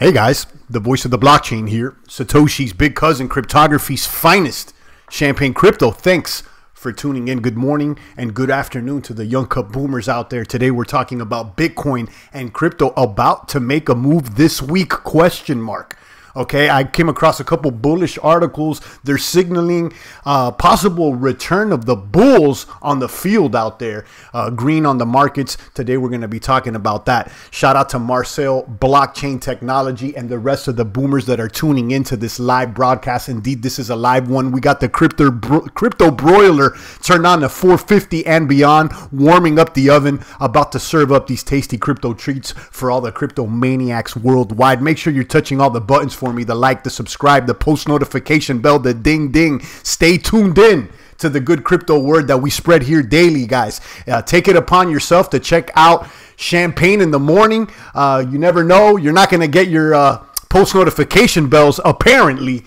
Hey guys, the voice of the blockchain here. Satoshi's big cousin, cryptography's finest, Champagne Crypto. Thanks for tuning in. Good morning and good afternoon to the young cup boomers out there. Today we're talking about Bitcoin and crypto about to make a move this week, question mark. Okay, I came across a couple bullish articles. They're signaling possible return of the bulls on the field out there. Green on the markets. Today we're going to be talking about that. Shout out to Marcel, Blockchain Technology, and the rest of the boomers that are tuning into this live broadcast. Indeed, this is a live one. We got the crypto broiler turned on to 450 and beyond, warming up the oven, about to serve up these tasty crypto treats for all the crypto maniacs worldwide. Make sure you're touching all the buttons for me, the like, the subscribe, the post notification bell, the ding ding. Stay tuned in to the good crypto word that we spread here daily, guys. Take it upon yourself to check out Champagne in the morning. You never know, you're not going to get your post notification bells apparently,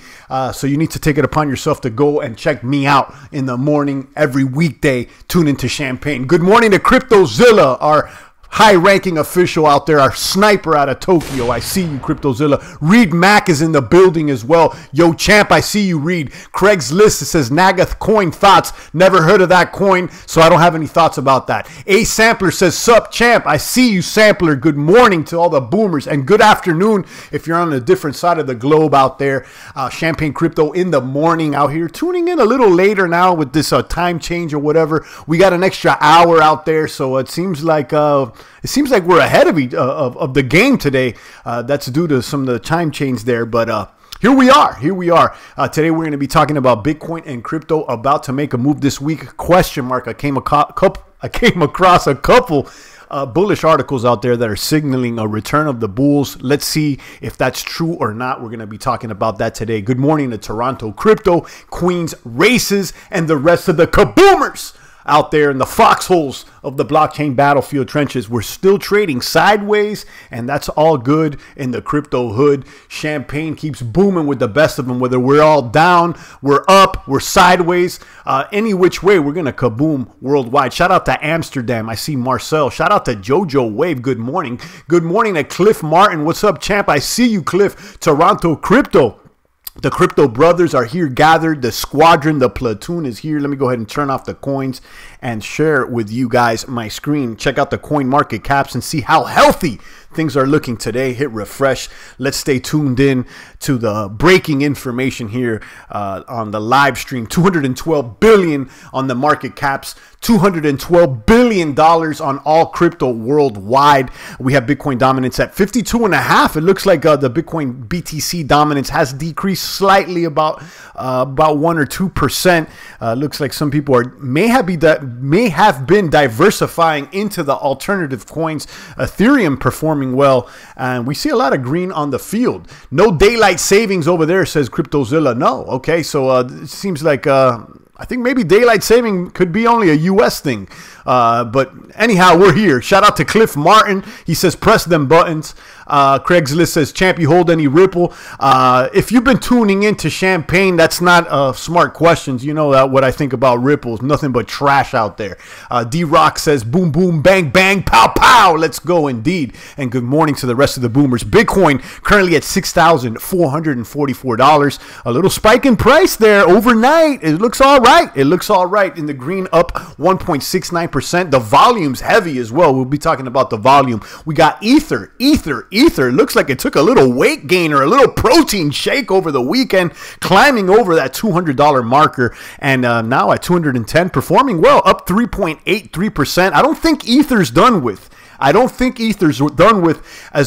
so you need to take it upon yourself to go and check me out in the morning every weekday. Tune into Champagne. Good morning to CryptoZilla, our high-ranking official out there, our sniper out of Tokyo. I see you, CryptoZilla. Reed Mack is in the building as well. Yo, champ, I see you, Reed. Craig's List, it says Nagath coin thoughts. Never heard of that coin, so I don't have any thoughts about that. A Sampler says, sup, champ. I see you, Sampler. Good morning to all the boomers, and good afternoon if you're on a different side of the globe out there. Champagne Crypto in the morning out here. Tuning in a little later now with this time change or whatever. We got an extra hour out there, so it seems like we're ahead of the game today. That's due to some of the time change there, but here we are. Today we're going to be talking about Bitcoin and crypto about to make a move this week, question mark. I came across a couple bullish articles out there that are signaling a return of the bulls. Let's see if that's true or not. We're going to be talking about that today. Good morning to Toronto Crypto, Queens Races, and the rest of the kaboomers out there in the foxholes of the blockchain battlefield trenches. We're still trading sideways, and that's all good in the crypto hood. Champagne keeps booming with the best of them, whether we're all down, we're up, we're sideways, any which way, we're gonna kaboom worldwide. Shout out to Amsterdam. I see Marcel. Shout out to Jojo Wave. Good morning. Good morning to Cliff Martin. What's up, champ? I see you, Cliff. Toronto Crypto. The crypto brothers are here gathered. The squadron, the platoon is here. Let me go ahead and turn off the coins and share with you guys my screen. Check out the coin market caps and see how healthy things are looking today. Hit refresh. Let's stay tuned in to the breaking information here on the live stream. 212 billion on the market caps. $212 billion on all crypto worldwide. We have Bitcoin dominance at 52.5. It looks like the Bitcoin BTC dominance has decreased slightly, about 1 or 2%. Looks like some people may have been diversifying into the alternative coins. Ethereum performing well, and we see a lot of green on the field. No daylight savings over there, says CryptoZilla. No, okay, so it seems like I think maybe daylight saving could be only a US thing. But anyhow, we're here. Shout out to Cliff Martin. He says, press them buttons. Craig's List says, champ, you hold any Ripple? If you've been tuning into Champagne, that's not smart questions. You know what I think about Ripples. Nothing but trash out there. D-Rock says, boom, boom, bang, bang, pow, pow. Let's go indeed. And good morning to the rest of the boomers. Bitcoin currently at $6,444. A little spike in price there overnight. It looks all right. It looks all right. In the green, up 1.69%. The volume's heavy as well. We'll be talking about the volume. We got Ether. Looks like it took a little weight gain or a little protein shake over the weekend, climbing over that $200 marker, and now at 210, performing well, up 3.83%. I don't think Ether's done with. As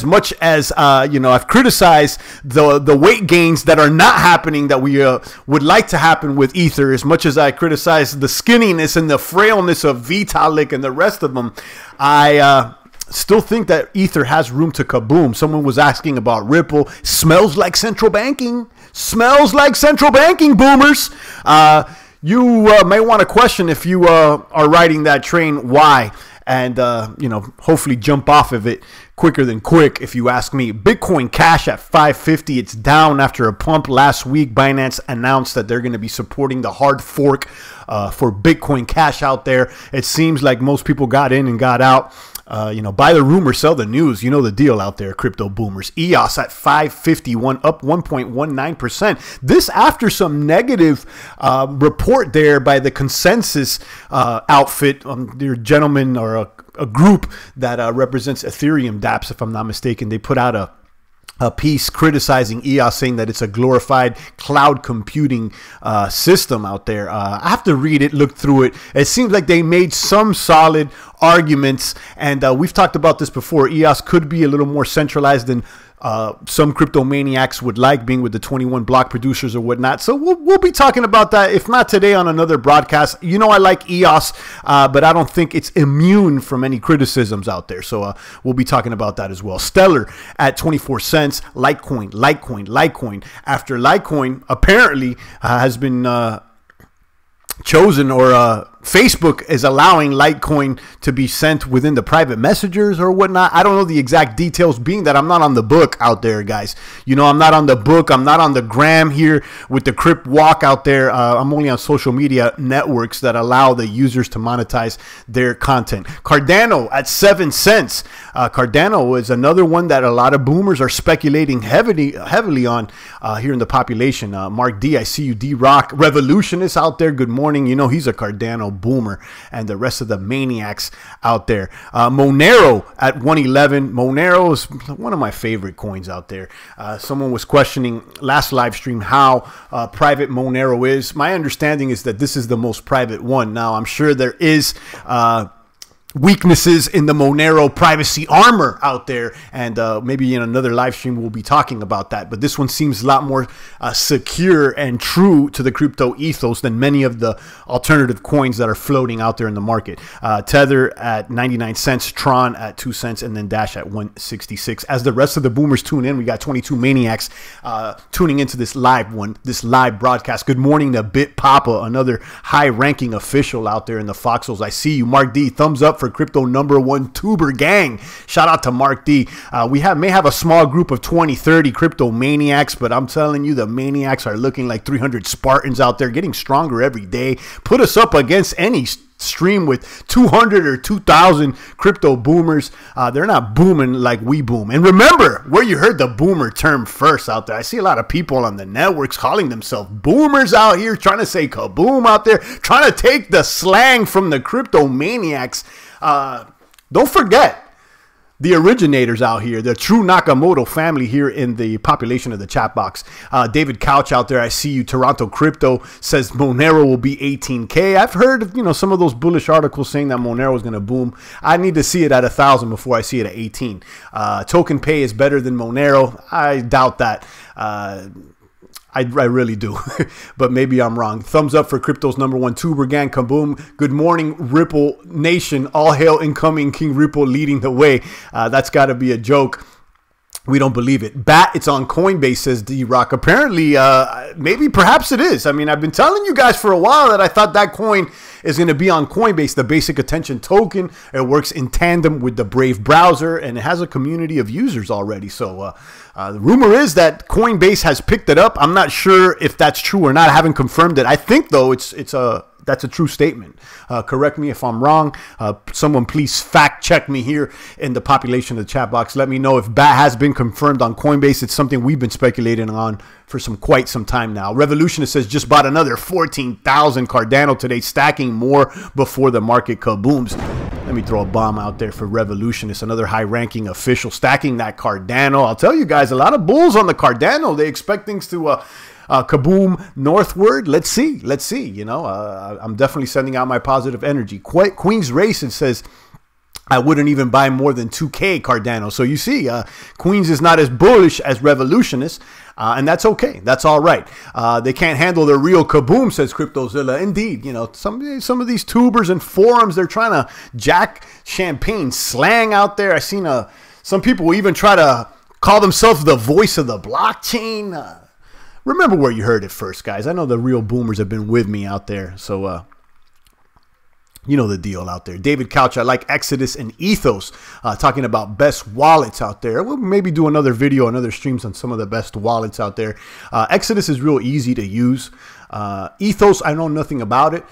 much as I've criticized the weight gains that are not happening that we would like to happen with Ether, as much as I criticize the skinniness and the frailness of Vitalik and the rest of them. I still think that Ether has room to kaboom. Someone was asking about Ripple. Smells like central banking. Smells like central banking, boomers. You may want to question, if you are riding that train, why? And, hopefully jump off of it quicker than quick, if you ask me. Bitcoin Cash at 550. It's down after a pump last week. Binance announced that they're going to be supporting the hard fork for Bitcoin Cash out there. It seems like most people got in and got out. You know, buy the rumor, sell the news. You know the deal out there, crypto boomers. EOS at 551, up 1.19%. This after some negative report there by the Consensus outfit, their gentleman or a group that represents Ethereum dApps, if I'm not mistaken. They put out a piece criticizing EOS, saying that it's a glorified cloud computing system out there. I have to read it, look through it. It seems like they made some solid arguments, and we've talked about this before. EOS could be a little more centralized than some crypto maniacs would like, being with the 21 block producers or whatnot. So we'll be talking about that, if not today, on another broadcast. You know, I like EOS, but I don't think it's immune from any criticisms out there. So we'll be talking about that as well. Stellar at 24 cents. Litecoin. After Litecoin apparently has been chosen, or Facebook is allowing Litecoin to be sent within the private messengers or whatnot. I don't know the exact details, being that I'm not on the book out there, guys. You know, I'm not on the book. I'm not on the gram here with the Crypt Walk out there. I'm only on social media networks that allow the users to monetize their content. Cardano at 7 cents. Cardano is another one that a lot of boomers are speculating heavily on here in the population. Mark D, I see you. D-Rock. Revolutionist out there. Good morning. You know, he's a Cardano boomer, and the rest of the maniacs out there. Monero at 111. Monero is one of my favorite coins out there. Someone was questioning last live stream how private Monero is. My understanding is that this is the most private one. Now, I'm sure there is weaknesses in the Monero privacy armor out there, and maybe in another live stream we'll be talking about that. But this one seems a lot more secure and true to the crypto ethos than many of the alternative coins that are floating out there in the market. Tether at 99 cents, Tron at 2 cents, and then Dash at 166. As the rest of the boomers tune in, we got 22 maniacs tuning into this live broadcast. Good morning to Bit Papa, another high-ranking official out there in the foxholes. I see you. Mark D, thumbs up for crypto #1 tuber gang. Shout out to Mark D. We may have a small group of 20-30 crypto maniacs, but I'm telling you, the maniacs are looking like 300 Spartans out there, getting stronger every day. Put us up against any stream with 200 or 2,000 crypto boomers. They're not booming like we boom. And remember where you heard the boomer term first out there. I see a lot of people on the networks calling themselves boomers out here, trying to say kaboom out there, trying to take the slang from the crypto maniacs. Don't forget the originators out here, the true Nakamoto family here in the population of the chat box. David Couch out there, I see you. Toronto Crypto says Monero will be 18K. I've heard, you know, some of those bullish articles saying that Monero is going to boom. I need to see it at 1,000 before I see it at 18. Token Pay is better than Monero. I doubt that. I really do, but maybe I'm wrong. Thumbs up for crypto's #1 tuber gang. Kaboom. Good morning, Ripple Nation. All hail incoming King Ripple leading the way. That's got to be a joke. We don't believe it. Bat, it's on Coinbase, says D-Rock. Apparently, perhaps it is. I mean, I've been telling you guys for a while that I thought that coin is going to be on Coinbase, the basic attention token. It works in tandem with the Brave browser, and it has a community of users already. So the rumor is that Coinbase has picked it up. I'm not sure if that's true or not. I haven't confirmed it. I think, though, that's a true statement. Correct me if I'm wrong. Someone please fact check me here in the population of the chat box. Let me know if BAT has been confirmed on Coinbase. It's something we've been speculating on for quite some time now. Revolutionist says just bought another 14,000 Cardano today, stacking more before the market kabooms. Let me throw a bomb out there for Revolutionist, another high-ranking official stacking that Cardano. I'll tell you guys, a lot of bulls on the Cardano. They expect things to kaboom northward. Let's see. You know, I'm definitely sending out my positive energy. Queen's Racing says I wouldn't even buy more than 2K Cardano. So you see, Queens is not as bullish as Revolutionists, and that's okay. That's all right. They can't handle the real kaboom, says CryptoZilla. Indeed, you know, some of these tubers and forums, they're trying to jack champagne slang out there. I've seen some people even try to call themselves the voice of the blockchain. Remember where you heard it first, guys. I know the real boomers have been with me out there, so you know the deal out there. David Couch, I like Exodus and Ethos, talking about best wallets out there. We'll maybe do another video, another streams on some of the best wallets out there. Exodus is real easy to use. Ethos, I know nothing about it.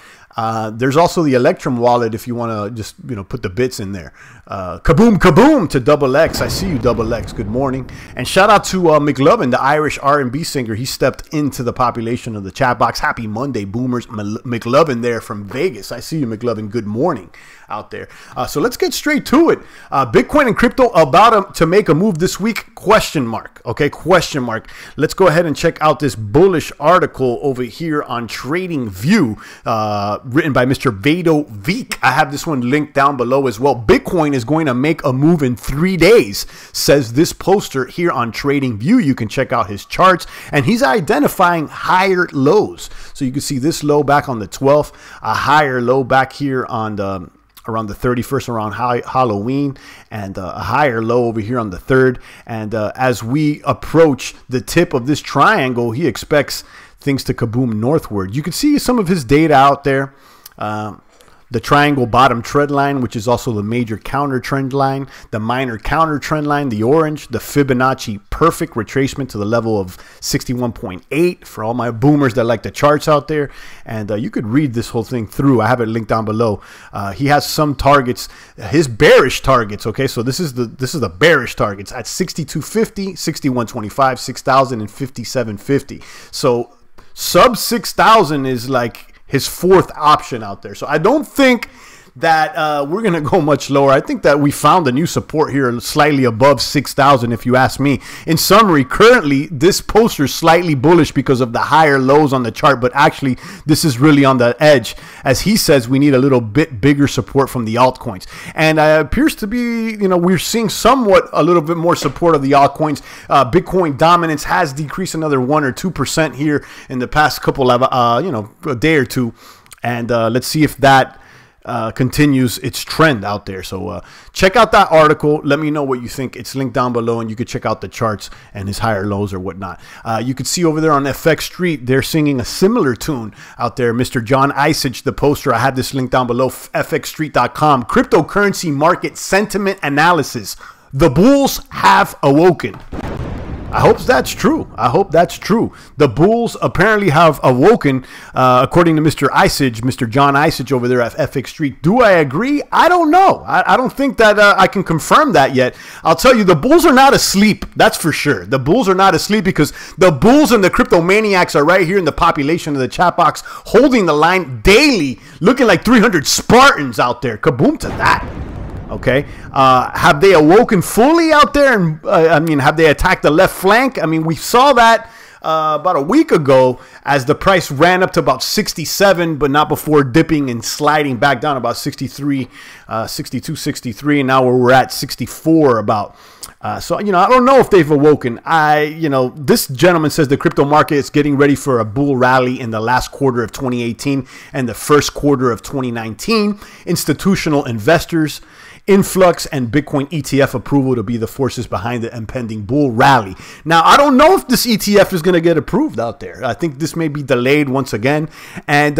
There's also the Electrum wallet if you want to just, put the bits in there. Kaboom, kaboom to Double X. I see you, Double X. Good morning. And shout out to McLovin, the Irish R&B singer. He stepped into the population of the chat box. Happy Monday, boomers. McLovin there from Vegas. I see you, McLovin. Good morning out there. So let's get straight to it. Bitcoin and crypto about to make a move this week? Question mark. Okay, question mark. Let's go ahead and check out this bullish article over here on Trading View, written by Mr. Vado Veek. I have this one linked down below as well. Bitcoin is going to make a move in 3 days, says this poster here on Trading View. You can check out his charts, and he's identifying higher lows. So you can see this low back on the 12th, a higher low back here on the around the 31st, around Halloween, and a higher low over here on the 3rd. And as we approach the tip of this triangle, he expects things to kaboom northward. You can see some of his data out there. The triangle bottom trend line, which is also the major counter trend line, the minor counter trend line, the orange, the Fibonacci perfect retracement to the level of 61.8 for all my boomers that like the charts out there. And you could read this whole thing through. I have it linked down below. He has some targets, his bearish targets. Okay, so this is the bearish targets at 6250, 6125, 6000, and 5750. So sub 6000 is like his fourth option out there. So I don't think that we're going to go much lower. I think that we found a new support here slightly above 6,000 if you ask me. In summary, currently this poster is slightly bullish because of the higher lows on the chart, but actually this is really on the edge. As he says, we need a little bit bigger support from the altcoins. And it appears to be, we're seeing somewhat a little bit more support of the altcoins. Bitcoin dominance has decreased another 1 or 2% here in the past couple of, a day or two. And let's see if that continues its trend out there. So check out that article. Let me know what you think. It's linked down below, and you could check out the charts and his higher lows or whatnot. You could see over there on FX Street, they're singing a similar tune out there. Mr. John Isich, the poster, I have this link down below, fxstreet.com. Cryptocurrency market sentiment analysis. The bulls have awoken. I hope that's true. I hope that's true. The bulls apparently have awoken, according to Mr. Isich, Mr. John Isich over there at FX Street. Do I agree? I don't know. I don't think that I can confirm that yet. I'll tell you, the bulls are not asleep. That's for sure. The bulls are not asleep because the bulls and the cryptomaniacs are right here in the population of the chat box, holding the line daily, looking like 300 Spartans out there. Kaboom to that. Okay, have they awoken fully out there? And have they attacked the left flank? We saw that about a week ago as the price ran up to about 67, but not before dipping and sliding back down about 63, 62, 63, and now we're at 64 about. So, I don't know if they've awoken. This gentleman says the crypto market is getting ready for a bull rally in the last quarter of 2018 and the first quarter of 2019. Institutional investors, influx, and Bitcoin ETF approval to be the forces behind the impending bull rally. Now, I don't know if this ETF is going to get approved out there. I think this may be delayed once again. And,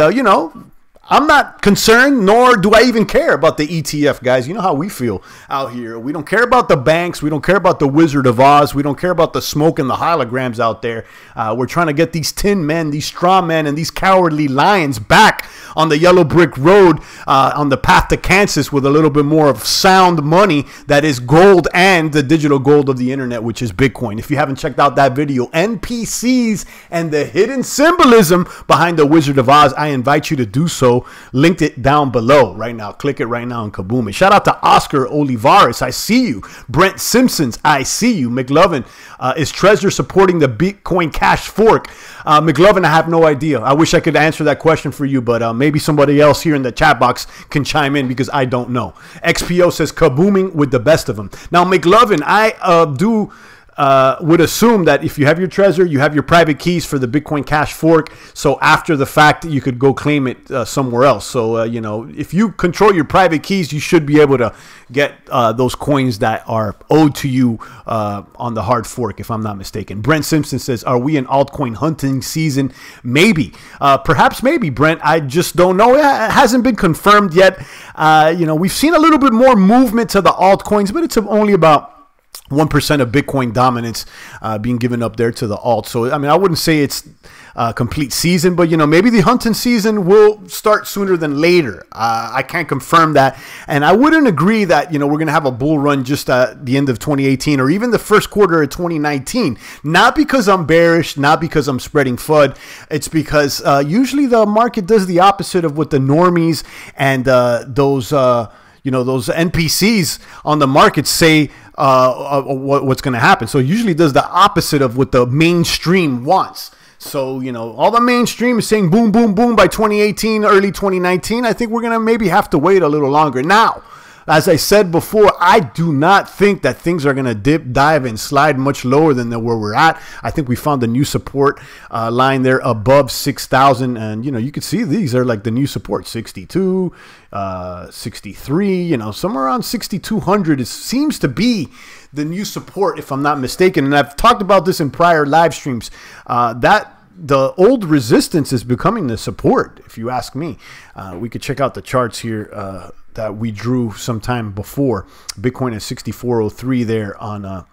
I'm not concerned, nor do I even care about the ETF, guys. You know how we feel out here. We don't care about the banks. We don't care about the Wizard of Oz. We don't care about the smoke and the holograms out there. We're trying to get these tin men, these straw men, and these cowardly lions back on the yellow brick road on the path to Kansas with a little bit more of sound money that is gold and the digital gold of the internet, which is Bitcoin. If you haven't checked out that video, NPCs and the hidden symbolism behind the Wizard of Oz, I invite you to do so. Linked it down below right now. Click it right now and kaboom it. Shout out to Oscar Olivares. I see you. Brent Simpsons. I see you. McLovin, is Trezor supporting the Bitcoin Cash fork? McLovin, I have no idea. I wish I could answer that question for you, but maybe somebody else here in the chat box can chime in because I don't know. XPO says kabooming with the best of them. Now, McLovin, I would assume that if you have your Trezor, you have your private keys for the Bitcoin Cash fork. So after the fact, you could go claim it somewhere else. So, if you control your private keys, you should be able to get those coins that are owed to you on the hard fork, if I'm not mistaken. Brent Simpson says, are we in altcoin hunting season? Maybe. Perhaps maybe, Brent. I just don't know. It hasn't been confirmed yet. We've seen a little bit more movement to the altcoins, but it's only about 1% of Bitcoin dominance being given up there to the alt. So, I wouldn't say it's complete season, but maybe the hunting season will start sooner than later. I can't confirm that, and I wouldn't agree that we're going to have a bull run just at the end of 2018 or even the first quarter of 2019. Not because I'm bearish, not because I'm spreading FUD. It's because usually the market does the opposite of what the normies and those NPCs on the market say what's going to happen. So it usually does the opposite of what the mainstream wants. So, all the mainstream is saying boom, boom, boom by 2018, early 2019. I think we're going to maybe have to wait a little longer. Now, as I said before, I do not think that things are going to dip, dive, and slide much lower than where we're at. I think we found a new support line there above 6,000. And, you can see these are like the new support, 62, 63, somewhere around 6,200. It seems to be the new support, if I'm not mistaken. And I've talked about this in prior live streams, that the old resistance is becoming the support, if you ask me. We could check out the charts here that we drew sometime before. Bitcoin is 6403 there on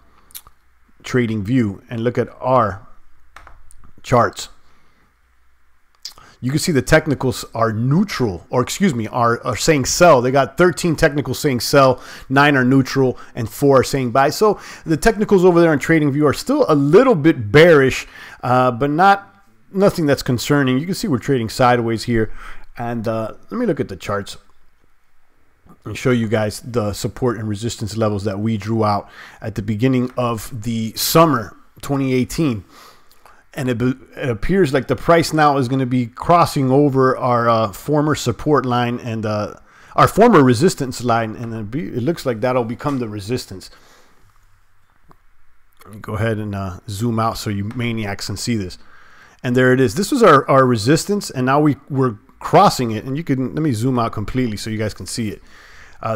Trading View, and look at our charts. You can see the technicals are neutral, or excuse me, are saying sell. They got 13 technicals saying sell, 9 are neutral, and 4 are saying buy. So the technicals over there on Trading View are still a little bit bearish, but nothing that's concerning. You can see we're trading sideways here, and let me look at the charts and show you guys the support and resistance levels that we drew out at the beginning of the summer 2018. And it appears like the price now is going to be crossing over our former support line and our former resistance line, and it looks like that'll become the resistance. Go ahead and zoom out so you maniacs can see this. And there it is. This was our resistance, and now we're crossing it. And let me zoom out completely so you guys can see it.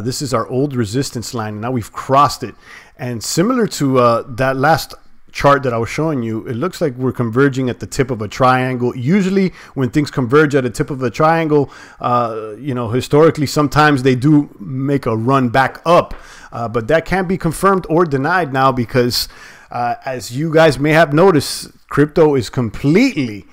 This is our old resistance line, and now we've crossed it. And similar to that last chart that I was showing you, it looks like we're converging at the tip of a triangle. Usually when things converge at the tip of a triangle, historically sometimes they do make a run back up, but that can't be confirmed or denied now because as you guys may have noticed, crypto is completely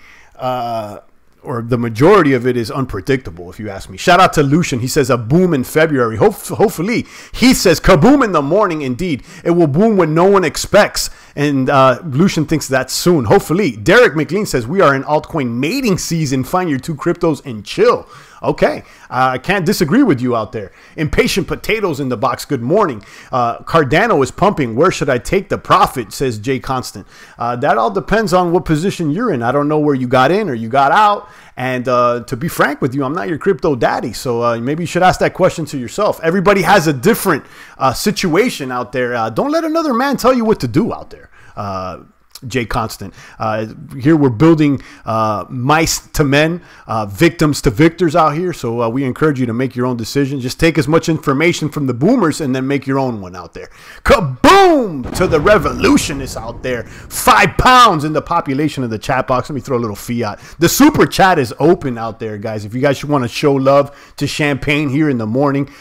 or the majority of it is unpredictable, if you ask me. Shout out to Lucian. He says a boom in February. Hopefully. He says kaboom in the morning. Indeed, it will boom when no one expects. And Lucian thinks that's soon. Hopefully. Derek McLean says we are in altcoin mating season. Find your 2 cryptos and chill. Okay, I can't disagree with you out there. Impatient Potatoes in the box. Good morning. Cardano is pumping. Where should I take the profit? Says Jay Constant. That all depends on what position you're in. I don't know where you got in or you got out. And to be frank with you, I'm not your crypto daddy. So maybe you should ask that question to yourself. Everybody has a different situation out there. Don't let another man tell you what to do out there. Jay Constant. Here we're building mice to men, victims to victors out here. So we encourage you to make your own decision. Just take as much information from the boomers and then make your own one out there. Kaboom to the revolutionists out there. 5 pounds in the population of the chat box. Let me throw a little fiat. The super chat is open out there, guys. If you guys want to show love to Champagne here in the morning,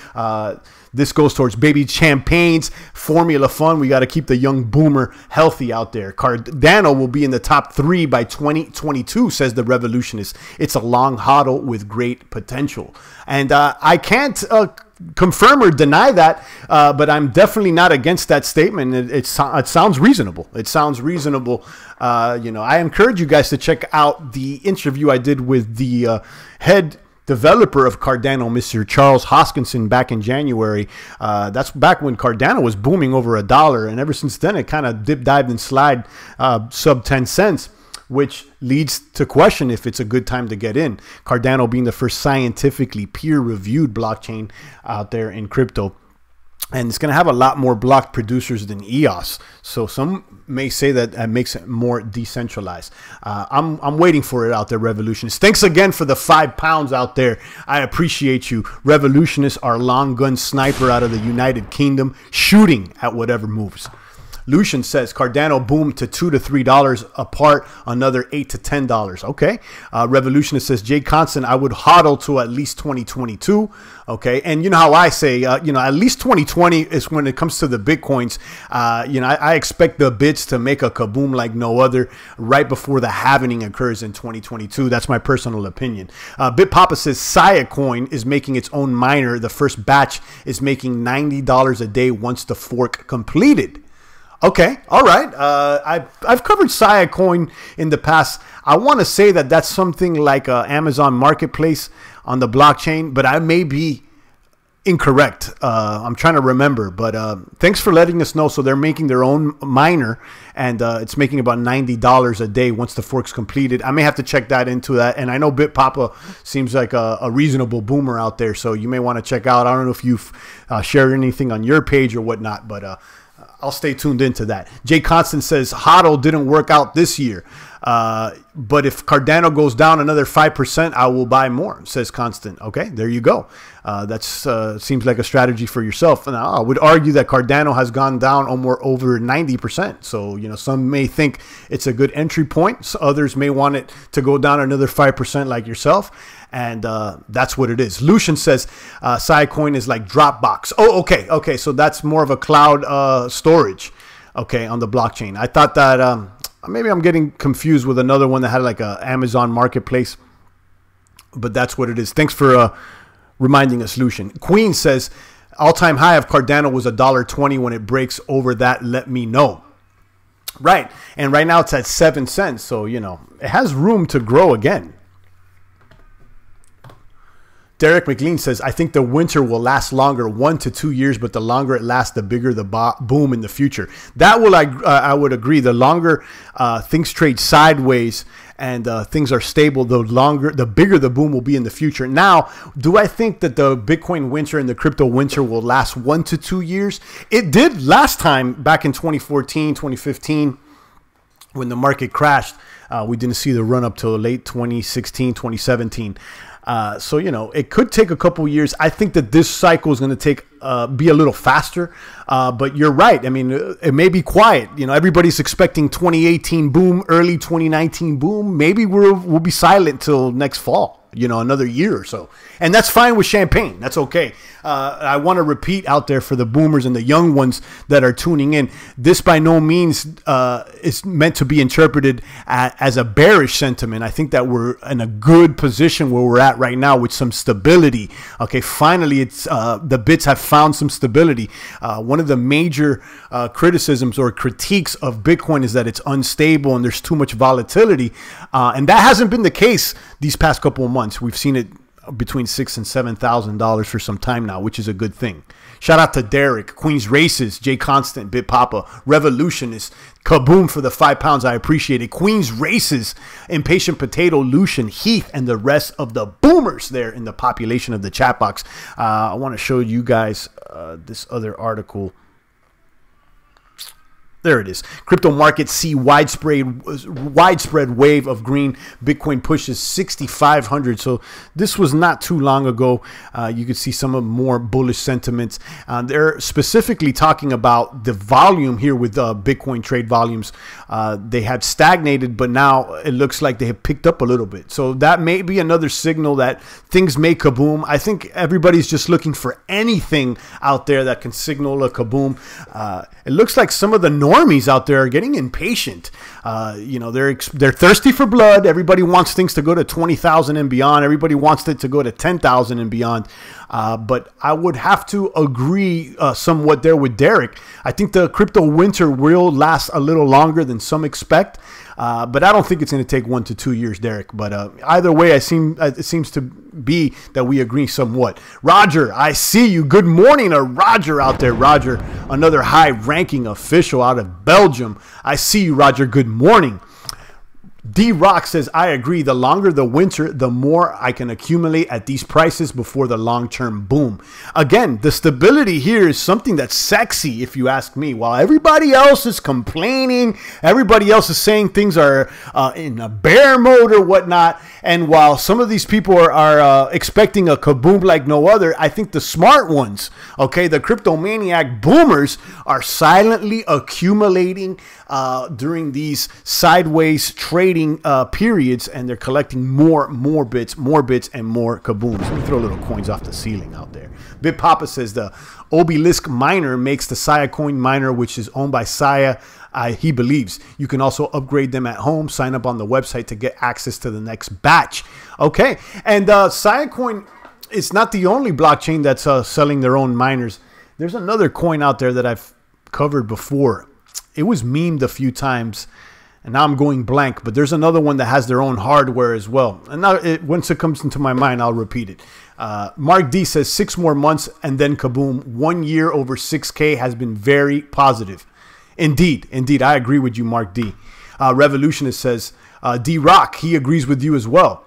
this goes towards baby champagnes, formula fun. We got to keep the young boomer healthy out there. Cardano will be in the top 3 by 2022, says the revolutionist. It's a long hodl with great potential. And I can't confirm or deny that, but I'm definitely not against that statement. It sounds reasonable. It sounds reasonable. I encourage you guys to check out the interview I did with the head developer of Cardano, Mr. Charles Hoskinson, back in January. That's back when Cardano was booming over $1, and ever since then it kind of dip, dived, and slide sub 10 cents, which leads to question if it's a good time to get in. Cardano being the first scientifically peer-reviewed blockchain out there in crypto. And it's going to have a lot more block producers than EOS. So some may say that that makes it more decentralized. I'm waiting for it out there, revolutionists. Thanks again for the 5 pounds out there. I appreciate you. Revolutionists are long gun sniper out of the United Kingdom, shooting at whatever moves. Lucian says Cardano boomed to $2 to $3 apart, another $8 to $10. Okay. Revolutionist says Jay Constant, I would hodl to at least 2022. Okay, and you know how I say, you know, at least 2020 is when it comes to the Bitcoins. You know, I expect the bits to make a kaboom like no other right before the halving occurs in 2022. That's my personal opinion. BitPapa says CYPHERPUNK is making its own miner. The first batch is making $90 a day once the fork completed. Okay, all right. I've covered CYPHERPUNK in the past. I want to say that that's something like Amazon Marketplace on the blockchain, but I may be incorrect. I'm trying to remember, but thanks for letting us know. So they're making their own miner, and it's making about $90 a day once the fork's completed. I may have to check that into that. And I know BitPapa seems like a reasonable boomer out there, so you may want to check out. I don't know if you've shared anything on your page or whatnot, but I'll stay tuned into that. Jay Constant says HODL didn't work out this year. But if Cardano goes down another 5%, I will buy more, says Constant. Okay, there you go. That's seems like a strategy for yourself. And I would argue that Cardano has gone down over 90%. So, you know, some may think it's a good entry point. So others may want it to go down another 5% like yourself. And that's what it is. Lucian says CYPHERPUNK is like Dropbox. Oh, okay. Okay, so that's more of a cloud storage, okay, on the blockchain. I thought that maybe I'm getting confused with another one that had like a Amazon Marketplace, but that's what it is. Thanks for reminding us, Lucian. Queen says all-time high of Cardano was $1.20. When it breaks over that, let me know. Right, and right now it's at 7 cents, so you know it has room to grow again. Derek McLean says, I think the winter will last longer, 1 to 2 years, but the longer it lasts, the bigger the boom in the future. That will I would agree. The longer things trade sideways and things are stable, the bigger the boom will be in the future. Now, do I think that the Bitcoin winter and the crypto winter will last 1 to 2 years? It did last time back in 2014, 2015, when the market crashed. We didn't see the run up till late 2016, 2017. So, you know, it could take a couple years. I think that this cycle is going to be a little faster. But you're right. I mean, it may be quiet. You know, everybody's expecting 2018 boom, early 2019 boom. Maybe we'll be silent till next fall, you know, another year or so. And that's fine with champagne. That's okay. I want to repeat out there for the boomers and the young ones that are tuning in. This by no means is meant to be interpreted as a bearish sentiment. I think that we're in a good position where we're at right now with some stability. Okay, finally, it's the bits have found some stability. One of the major criticisms or critiques of Bitcoin is that it's unstable and there's too much volatility. And that hasn't been the case these past couple of months. We've seen it between $6,000 and $7,000 for some time now, which is a good thing. Shout out to Derek, Queen's Races, Jay Constant, BitPapa, Revolutionist, Kaboom for the £5. I appreciate it. Queen's Races, Impatient Potato, Lucian, Heath, and the rest of the boomers there in the population of the chat box. I want to show you guys this other article. There it is. Crypto markets see widespread wave of green. Bitcoin pushes 6,500. So this was not too long ago. You could see some of more bullish sentiments. They're specifically talking about the volume here with Bitcoin trade volumes. They had stagnated, but now it looks like they have picked up a little bit. So that may be another signal that things may kaboom. I think everybody's just looking for anything out there that can signal a kaboom. It looks like some of the normies out there are getting impatient. You know, they're thirsty for blood. Everybody wants things to go to 20,000 and beyond. Everybody wants it to go to 10,000 and beyond. But I would have to agree somewhat there with Derek. I think the crypto winter will last a little longer than some expect. But I don't think it's going to take 1 to 2 years, Derek. But either way, it seems to be that we agree somewhat. Roger, I see you. Good morning to Roger out there. Roger, another high-ranking official out of Belgium. I see you, Roger. Good morning. D-Rock says, I agree. The longer the winter, the more I can accumulate at these prices before the long-term boom. Again, the stability here is something that's sexy, if you ask me. While everybody else is complaining, everybody else is saying things are in a bear mode or whatnot, and while some of these people are expecting a kaboom like no other, I think the smart ones, okay, the cryptomaniac boomers are silently accumulating during these sideways trading trading periods, and they're collecting more bits, and more kabooms. Let me throw little coins off the ceiling out there. BitPapa says the Obelisk miner makes the Saya coin miner, which is owned by Saya. He believes you can also upgrade them at home. Sign up on the website to get access to the next batch. Okay, and Saya coin is not the only blockchain that's selling their own miners. There's another coin out there that I've covered before. It was memed a few times, and now I'm going blank. But there's another one that has their own hardware as well. And now, once it comes into my mind, I'll repeat it. Mark D says 6 more months and then kaboom. 1 year over 6K has been very positive. Indeed, I agree with you, Mark D. Revolutionist says, D-Rock, he agrees with you as well.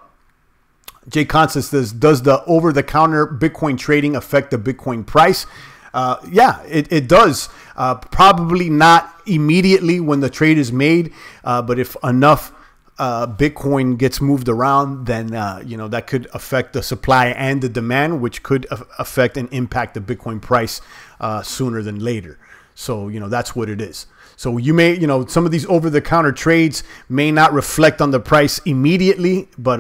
Jay Constance says, does the over-the-counter Bitcoin trading affect the Bitcoin price? Yeah, it does. Probably not immediately when the trade is made, but if enough Bitcoin gets moved around, then that could affect the supply and the demand, which could affect and impact the Bitcoin price sooner than later. So, that's what it is. So you may, some of these over-the-counter trades may not reflect on the price immediately, but,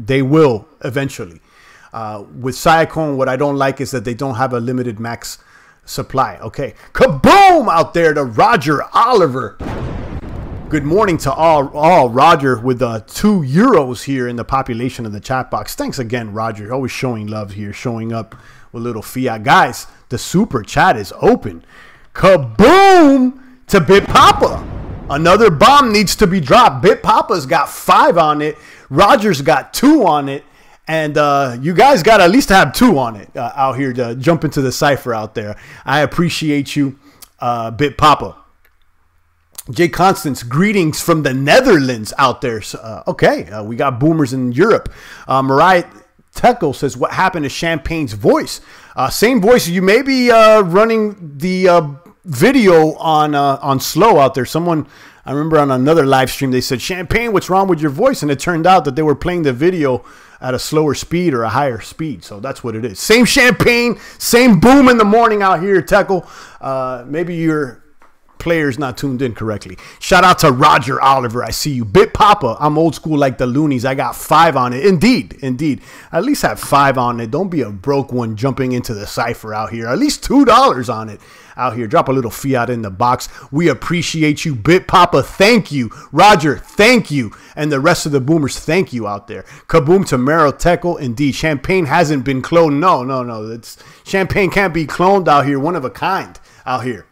they will eventually. With Siacoin, what I don't like is that they don't have a limited max supply. Okay. Kaboom out there to Roger Oliver. Good morning to all. Roger with 2 euros here in the population of the chat box. Thanks again, Roger. Always showing love here, showing up with little fiat. Guys, the super chat is open. Kaboom to BitPapa. Another bomb needs to be dropped. BitPapa's got 5 on it. Roger's got 2 on it. And you guys got to at least have 2 on it out here to jump into the cipher out there. I appreciate you, BitPapa. Jay Constance, greetings from the Netherlands out there. Okay, we got boomers in Europe. Mariah Tekel says, what happened to Champagne's voice? Same voice. You may be running the video on slow out there. Someone, I remember on another live stream, they said, Champagne, what's wrong with your voice? And it turned out that they were playing the video at a slower speed or a higher speed. So that's what it is. Same Champagne, same boom in the morning out here, Tekel. Maybe your player's not tuned in correctly. Shout out to Roger Oliver. I see you. BitPapa, I'm old school like the loonies. I got 5 on it. Indeed. At least have 5 on it. Don't be a broke one jumping into the cipher out here. At least $2 on it out here. Drop a little fiat in the box. We appreciate you. BitPapa, thank you. Roger, thank you. And the rest of the boomers, thank you out there. Kaboom to Meryl Tekel. Indeed, Champagne hasn't been cloned. No. Champagne can't be cloned out here. One of a kind out here.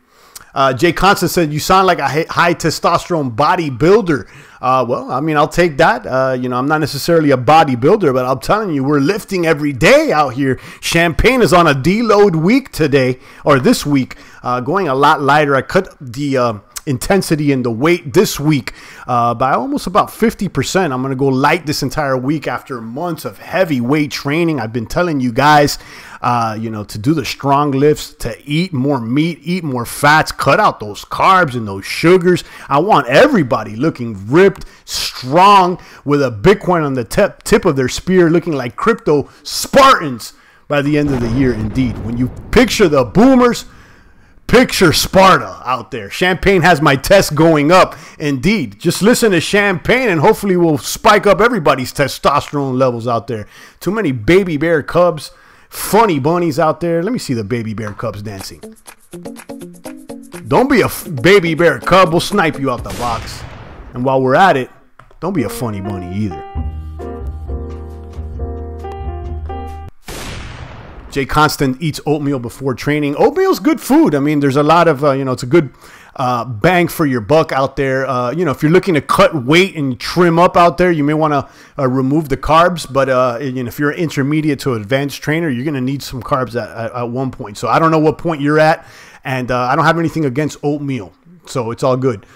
Jay Constance said, you sound like a high testosterone bodybuilder. Well, I mean, I'll take that. I'm not necessarily a bodybuilder, but I'm telling you, we're lifting every day out here. Champagne is on a deload week today, or this week, going a lot lighter. I cut the intensity and the weight this week by almost about 50%. I'm going to go light this entire week after months of heavy weight training. I've been telling you guys, to do the strong lifts, to eat more meat, eat more fats, cut out those carbs and those sugars. I want everybody looking ripped, strong, with a Bitcoin on the tip of their spear, looking like crypto Spartans by the end of the year. Indeed, when you picture the boomers, picture Sparta out there. Champagne has my test going up. Indeed. Just listen to Champagne and hopefully we'll spike up everybody's testosterone levels out there. Too many baby bear cubs, funny bunnies out there. Let me see the baby bear cubs dancing. Don't be a baby bear cub. We'll snipe you out the box. And while we're at it, don't be a funny bunny either. Jay Constant eats oatmeal before training. Oatmeal's good food. I mean, there's a lot of, it's a good bang for your buck out there. If you're looking to cut weight and trim up out there, you may want to remove the carbs. But, if you're an intermediate to advanced trainer, you're going to need some carbs at one point. So I don't know what point you're at. And I don't have anything against oatmeal. So it's all good.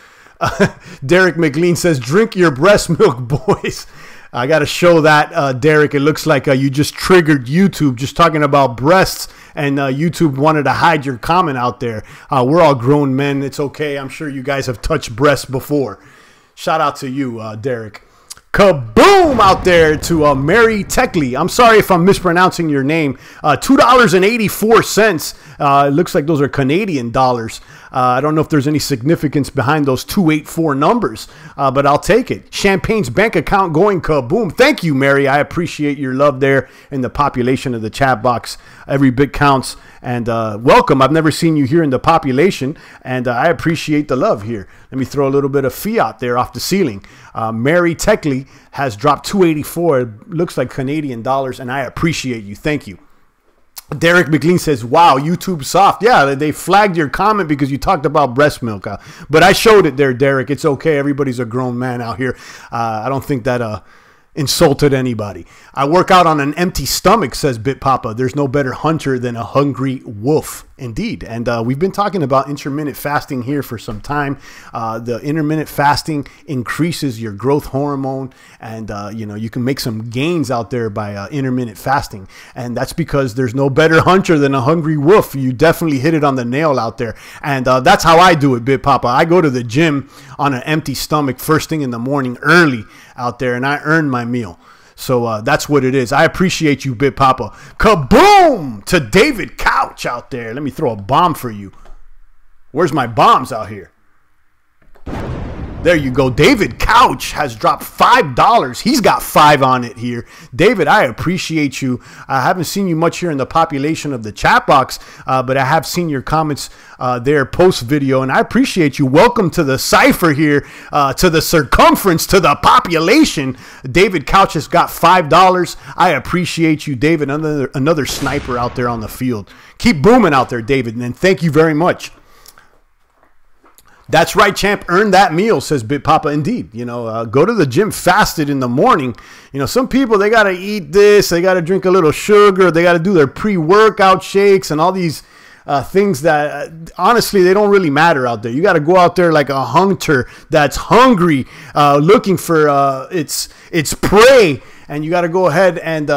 Derek McLean says, drink your breast milk, boys. I got to show that, Derek. It looks like you just triggered YouTube just talking about breasts, and YouTube wanted to hide your comment out there. We're all grown men. It's okay. I'm sure you guys have touched breasts before. Shout out to you, Derek. Kaboom out there to Mary Techley. I'm sorry if I'm mispronouncing your name. $2.84. It looks like those are Canadian dollars. I don't know if there's any significance behind those 284 numbers, but I'll take it. Champagne's bank account going kaboom. Thank you, Mary. I appreciate your love there in the population of the chat box. Every bit counts. And welcome. I've never seen you here in the population, and I appreciate the love here. Let me throw a little bit of fiat there off the ceiling. Mary Techley has dropped 284. It looks like Canadian dollars, and I appreciate you. Thank you. Derek McLean says, wow, YouTube soft. Yeah, they flagged your comment because you talked about breast milk. But I showed it there, Derek. It's okay. Everybody's a grown man out here. I don't think that insulted anybody. I work out on an empty stomach, says BitPapa. There's no better hunter than a hungry wolf. Indeed. And we've been talking about intermittent fasting here for some time. The intermittent fasting increases your growth hormone, and you know, you can make some gains out there by intermittent fasting. And that's because there's no better hunter than a hungry wolf. You definitely hit it on the nail out there. And that's how I do it, BitPapa. I go to the gym on an empty stomach first thing in the morning early out there, and I earn my meal. So that's what it is. I appreciate you, BitPapa. Kaboom to David Couch out there. Let me throw a bomb for you. Where's my bombs out here? There you go. David Couch has dropped $5. He's got 5 on it here. David, I appreciate you. I haven't seen you much here in the population of the chat box, but I have seen your comments there post video, and I appreciate you. Welcome to the cipher here, to the circumference, to the population. David Couch has got $5. I appreciate you, David. Another sniper out there on the field. Keep booming out there, David, and thank you very much. That's right, champ. Earn that meal, says BitPapa. Indeed, you know, go to the gym fasted in the morning. You know, some people, they got to eat this. They got to drink a little sugar. They got to do their pre-workout shakes and all these things that, honestly, they don't really matter out there. You got to go out there like a hunter that's hungry, looking for its prey. And you got to go ahead and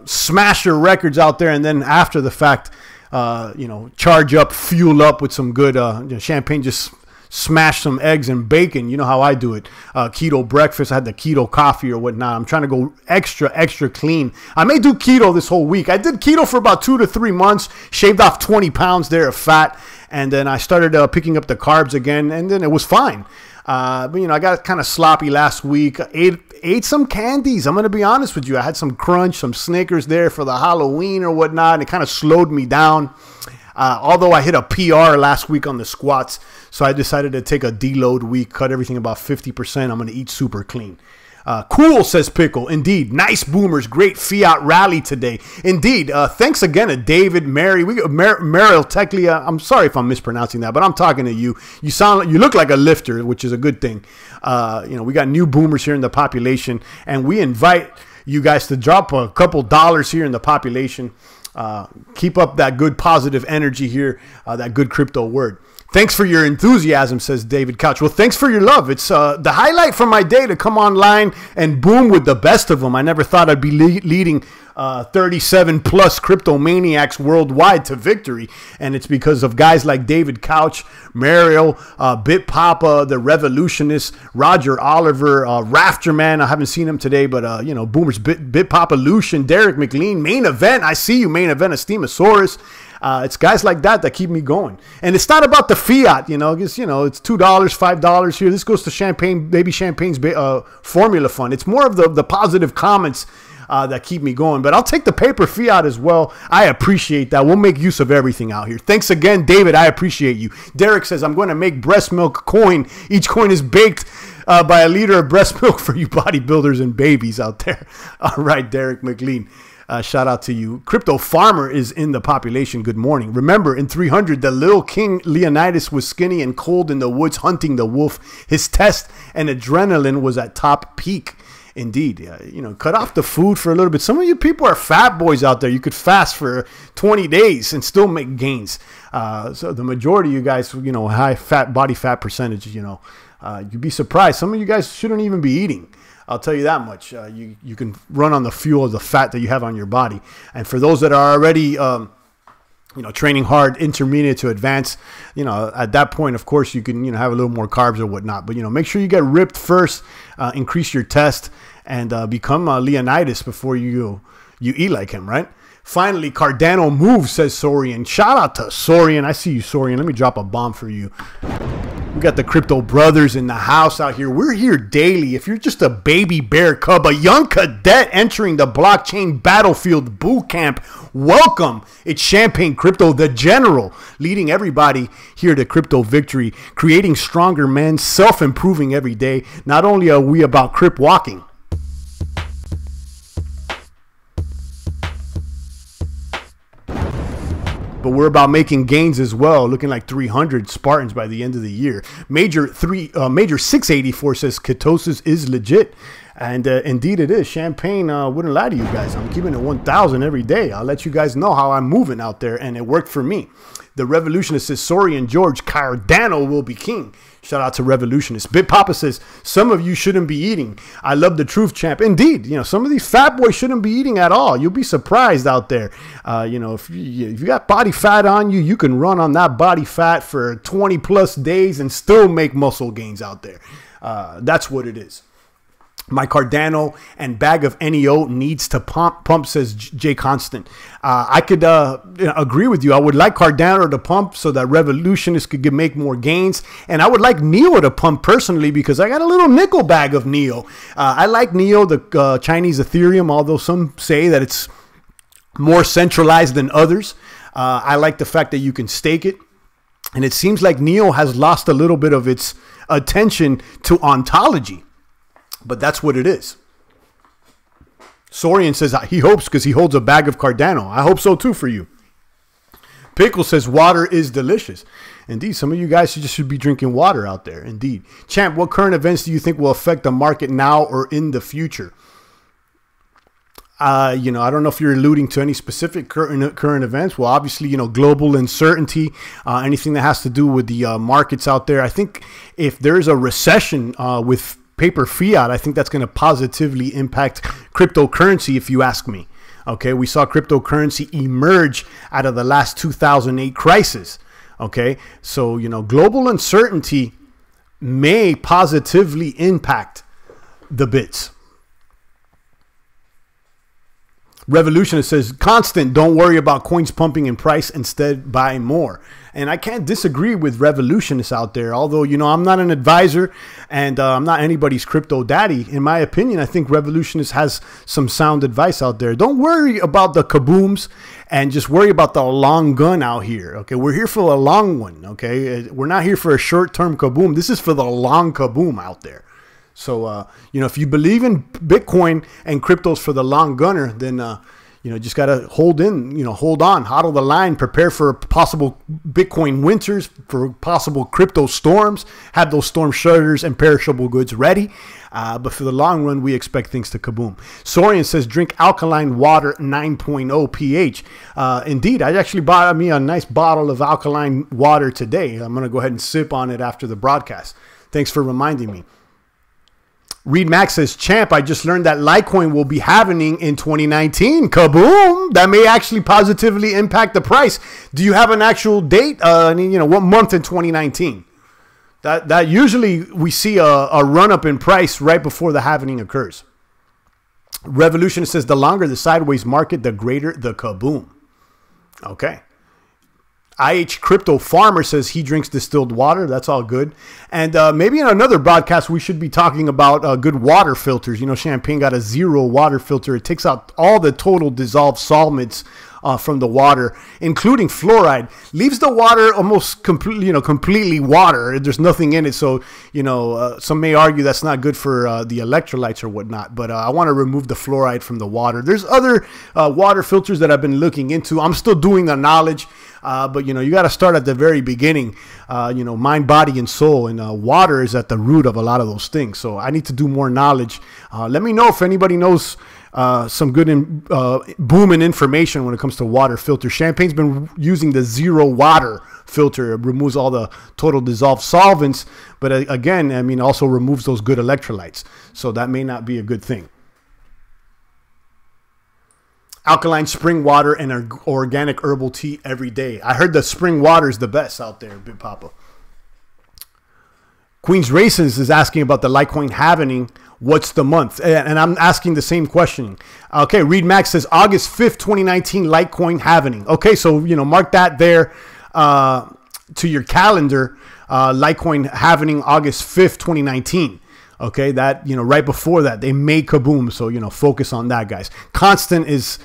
smash your records out there. And then after the fact, you know, charge up, fuel up with some good you know, champagne. Just smash some eggs and bacon. You know how I do it. Keto breakfast. I had the keto coffee or whatnot. I'm trying to go extra clean. I may do keto this whole week. I did keto for about 2 to 3 months, shaved off 20 pounds there of fat, and then I started picking up the carbs again, and then it was fine. But, you know, I got kind of sloppy last week. Ate some candies. I'm going to be honest with you. I had some Crunch, some Snickers there for the Halloween or whatnot, and it kind of slowed me down. Although I hit a PR last week on the squats, so I decided to take a deload week, cut everything about 50%. I'm going to eat super clean. Cool, says Pickle. Indeed. Nice boomers. Great fiat rally today. Indeed. Thanks again to David, Mary. Meryl Techley. I'm sorry if I'm mispronouncing that, but I'm talking to you. You look like a lifter, which is a good thing. You know, we got new boomers here in the population, and we invite you guys to drop a couple dollars here in the population. Keep up that good positive energy here, that good crypto word. Thanks for your enthusiasm, says David Couch. Well, thanks for your love. It's the highlight from my day to come online and boom with the best of them. I never thought I'd be leading 37 plus crypto maniacs worldwide to victory, and it's because of guys like David Couch, Mariel, BitPapa, the Revolutionist, Roger Oliver, Rafterman. I haven't seen him today, but you know, boomers, BitPapa, Lucian, Derek McLean, Main Event. I see you, Main Event, Estemosaurus. It's guys like that keep me going. And it's not about the fiat, you know, because, you know, it's $2, $5 here. This goes to Champagne, Baby Champagne's formula fund. It's more of the positive comments that keep me going. But I'll take the paper fiat as well. I appreciate that. We'll make use of everything out here. Thanks again, David. I appreciate you. Derek says, I'm going to make breast milk coin. Each coin is baked by a liter of breast milk for you bodybuilders and babies out there. All right, Derek McLean. Shout out to you. Crypto Farmer is in the population. Good morning. Remember, in 300, the little King Leonidas was skinny and cold in the woods hunting the wolf. His test and adrenaline was at top peak. Indeed. You know, cut off the food for a little bit. Some of you people are fat boys out there. You could fast for 20 days and still make gains. So the majority of you guys, you know, high fat, body fat percentage, you know, you'd be surprised. Some of you guys shouldn't even be eating. I'll tell you that much. You can run on the fuel of the fat that you have on your body. And for those that are already, you know, training hard, intermediate to advanced, you know, at that point, of course, you can, you know, have a little more carbs or whatnot. But, you know, make sure you get ripped first, increase your test, and become Leonidas before you eat like him, right? Finally, Cardano moves, says Sorian. Shout out to Sorian. I see you, Sorian. Let me drop a bomb for you. We got the crypto brothers in the house out here. We're here daily. If you're just a baby bear cub, a young cadet entering the blockchain battlefield boot camp, welcome. It's Champagne Crypto, the general, leading everybody here to crypto victory, creating stronger men, self-improving every day. Not only are we about crip walking, but we're about making gains as well, looking like 300 Spartans by the end of the year. Major 684 says ketosis is legit. And indeed it is. Champagne wouldn't lie to you guys. I'm keeping it 1,000 every day. I'll let you guys know how I'm moving out there, and it worked for me. The Revolutionist says, Sorian George, Cardano will be king. Shout out to Revolutionist. Bit Papa says, some of you shouldn't be eating. I love the truth, champ. Indeed, you know, some of these fat boys shouldn't be eating at all. You'll be surprised out there. You know, if you got body fat on you, you can run on that body fat for 20 plus days and still make muscle gains out there. That's what it is. My Cardano and bag of NEO needs to pump, says Jay Constant. I could agree with you. I would like Cardano to pump so that Revolutionists could make more gains. And I would like NEO to pump personally because I got a little nickel bag of NEO. I like NEO, the Chinese Ethereum, although some say that it's more centralized than others. I like the fact that you can stake it. And it seems like NEO has lost a little bit of its attention to ontology. But that's what it is. Sorian says he hopes because he holds a bag of Cardano. I hope so too for you. Pickle says water is delicious. Indeed, some of you guys should be drinking water out there. Indeed. Champ, what current events do you think will affect the market now or in the future? You know, I don't know if you're alluding to any specific current events. Well, obviously, you know, global uncertainty, anything that has to do with the markets out there. I think if there's a recession with paper fiat, I think that's going to positively impact cryptocurrency, if you ask me. Okay, we saw cryptocurrency emerge out of the last 2008 crisis. Okay, so, you know, global uncertainty may positively impact the bits. Revolutionist says, constant, don't worry about coins pumping in price, instead buy more. And I can't disagree with Revolutionists out there, although, you know, I'm not an advisor and I'm not anybody's crypto daddy. In my opinion, I think Revolutionist has some sound advice out there. Don't worry about the kabooms and just worry about the long gun out here. Okay, we're here for a long one. Okay, we're not here for a short-term kaboom. This is for the long kaboom out there. So, you know, if you believe in Bitcoin and cryptos for the long gunner, then, you know, just got to hold on, hodl the line, prepare for possible Bitcoin winters, for possible crypto storms, have those storm shutters and perishable goods ready. But for the long run, we expect things to kaboom. Sorian says, drink alkaline water 9.0 pH. Indeed, I actually bought me a nice bottle of alkaline water today. I'm going to go ahead and sip on it after the broadcast. Thanks for reminding me. Reed Max says, champ, I just learned that Litecoin will be happening in 2019. Kaboom! That may actually positively impact the price. Do you have an actual date? You know, what month in 2019? That usually we see a run-up in price right before the halving occurs. Revolutionist says, the longer the sideways market, the greater the kaboom. Okay. IH Crypto Farmer says he drinks distilled water. That's all good. And maybe in another broadcast, we should be talking about good water filters. You know, Champagne got a 0 water filter. It takes out all the total dissolved solvents from the water, including fluoride. Leaves the water almost completely, you know, completely water. There's nothing in it. So, you know, some may argue that's not good for the electrolytes or whatnot. But I want to remove the fluoride from the water. There's other water filters that I've been looking into. I'm still doing the knowledge. But, you know, you got to start at the very beginning, you know, mind, body, and soul. And water is at the root of a lot of those things. So I need to do more knowledge. Let me know if anybody knows some good booming information when it comes to water filter. Champagne's been using the 0 water filter. It removes all the total dissolved solvents. But again, I mean, also removes those good electrolytes. So that may not be a good thing. Alkaline spring water and organic herbal tea every day. I heard the spring water is the best out there, Big Papa. Queen's Races is asking about the Litecoin halving. What's the month? And I'm asking the same question. Okay, Reed Max says August 5th, 2019, Litecoin halvening. Okay, so, you know, mark that there to your calendar. Litecoin halvening August 5th, 2019. Okay, that, you know, right before that, they made kaboom. So, you know, focus on that, guys. Constant is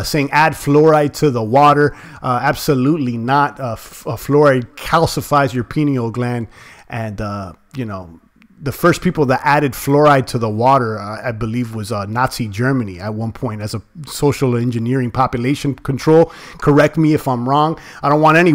saying add fluoride to the water. Absolutely not. Fluoride calcifies your pineal gland. And, you know, the first people that added fluoride to the water, I believe, was Nazi Germany at one point as a social engineering population control. Correct me if I'm wrong. I don't want any